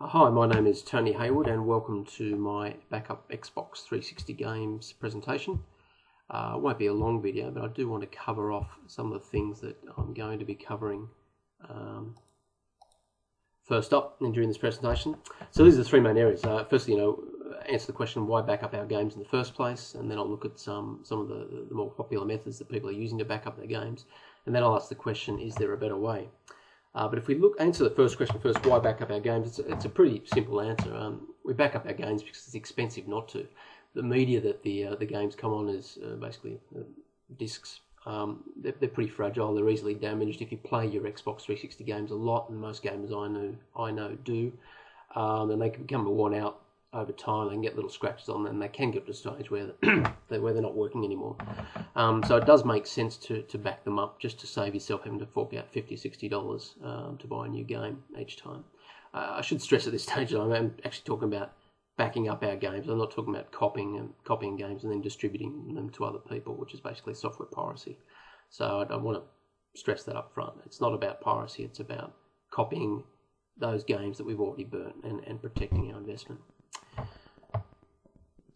Hi, my name is Tony Hayward and welcome to my backup Xbox 360 games presentation. It won't be a long video, but I do want to cover off some of the things that I'm going to be covering first up and during this presentation. So these are the three main areas. Firstly, answer the question why back up our games in the first place, and then I'll look at some of the more popular methods that people are using to back up their games, and then I'll ask the question, is there a better way? But if we answer the first question first, why back up our games? It's a pretty simple answer. We back up our games because it's expensive not to. The media that the games come on is basically discs. They're pretty fragile. They're easily damaged. If you play your Xbox 360 games a lot, and most gamers I know do, and they can become worn out over time. They can get little scratches on them, and they can get to a stage where they're not working anymore. So it does make sense to back them up, just to save yourself having to fork out $50, $60 to buy a new game each time. I should stress at this stage that I'm actually talking about backing up our games. I'm not talking about copying games and then distributing them to other people, which is basically software piracy. So I want to stress that up front. It's not about piracy. It's about copying those games that we've already burnt and protecting our investment.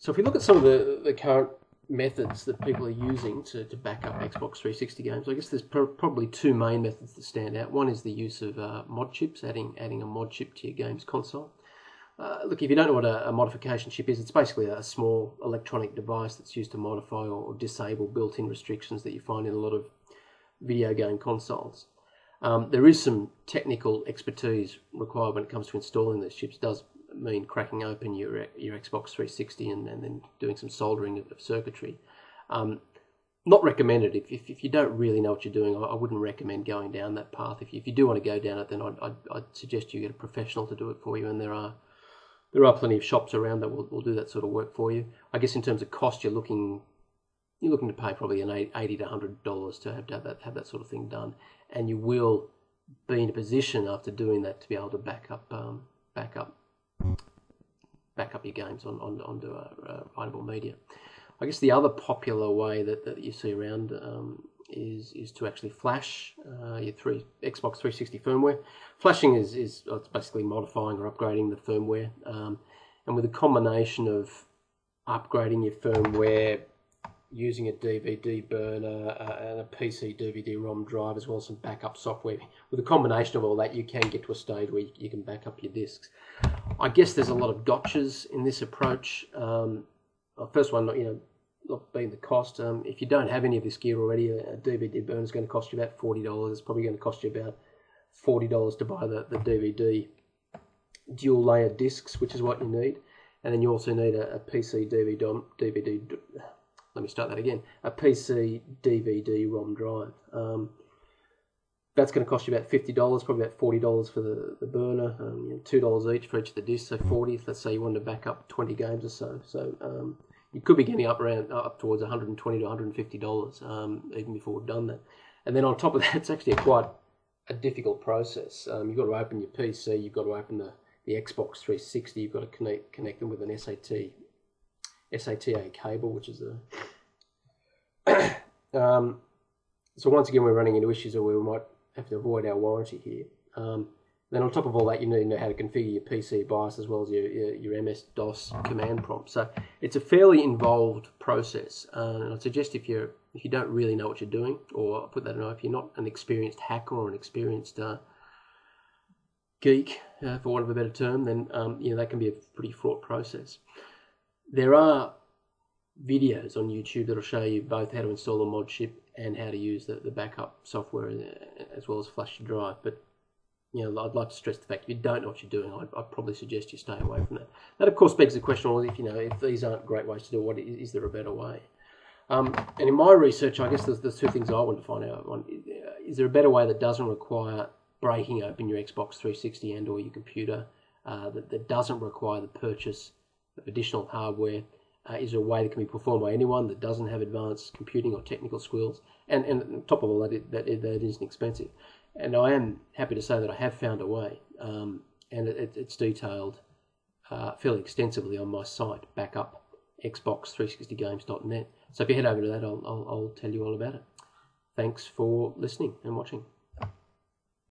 So if we look at some of the current methods that people are using to back up Xbox 360 games, I guess there's probably two main methods that stand out. One is the use of mod chips, adding a mod chip to your game's console. Look, if you don't know what a modification chip is, it's basically a small electronic device that's used to modify or disable built-in restrictions that you find in a lot of video game consoles. There is some technical expertise required when it comes to installing these chips. It does mean cracking open your Xbox 360 and then doing some soldering of circuitry. Not recommended. If you don't really know what you're doing, I wouldn't recommend going down that path. If you do want to go down it, then I'd suggest you get a professional to do it for you, and there are plenty of shops around that will do that sort of work for you. I guess in terms of cost, you're looking to pay probably an $80 to $100 to have that sort of thing done, and you will be in a position after doing that to be able to back up your games onto writable media. I guess the other popular way that you see around is to actually flash your Xbox 360 firmware. Flashing is it's basically modifying or upgrading the firmware, and with a combination of upgrading your firmware, using a DVD burner and a PC DVD-ROM drive, as well as some backup software. With a combination of all that, you can get to a stage where you can back up your discs. I guess there's a lot of gotchas in this approach. First one, not being the cost. If you don't have any of this gear already, a DVD burner is going to cost you about $40. It's probably going to cost you about $40 to buy the DVD dual layer discs, which is what you need. And then you also need a PC DVD. Let me start that again. A PC DVD-ROM drive. That's going to cost you about $50, probably about $40 for the burner, $2 each for each of the discs, so $40. Let's say you wanted to back up 20 games or so. So you could be getting up towards $120 to $150 even before we've done that. And then on top of that, it's actually quite a difficult process. You've got to open your PC, you've got to open the Xbox 360, you've got to connect them with an SATA cable, which is so once again we're running into issues where we might have to avoid our warranty here. Then on top of all that, you need to know how to configure your PC BIOS as well as your MS-DOS command prompt. So it's a fairly involved process, and I'd suggest if you don't really know what you're doing, or put that in, if you're not an experienced hacker or an experienced geek, for want of a better term, then that can be a pretty fraught process. There are videos on YouTube that'll show you both how to install a mod chip and how to use the backup software as well as flash your drive. But I'd like to stress the fact if you don't know what you're doing, I'd probably suggest you stay away from that. That of course begs the question: well, if these aren't great ways to do it, is there a better way? And in my research, I guess there's two things I want to find out. One, is there a better way that doesn't require breaking open your Xbox 360 and/or your computer, that doesn't require the purchase of additional hardware? Is there a way that can be performed by anyone that doesn't have advanced computing or technical skills? And on top of all that, that isn't expensive. And I am happy to say that I have found a way, and it's detailed fairly extensively on my site, backupxbox360games.net. So if you head over to that, I'll tell you all about it. Thanks for listening and watching.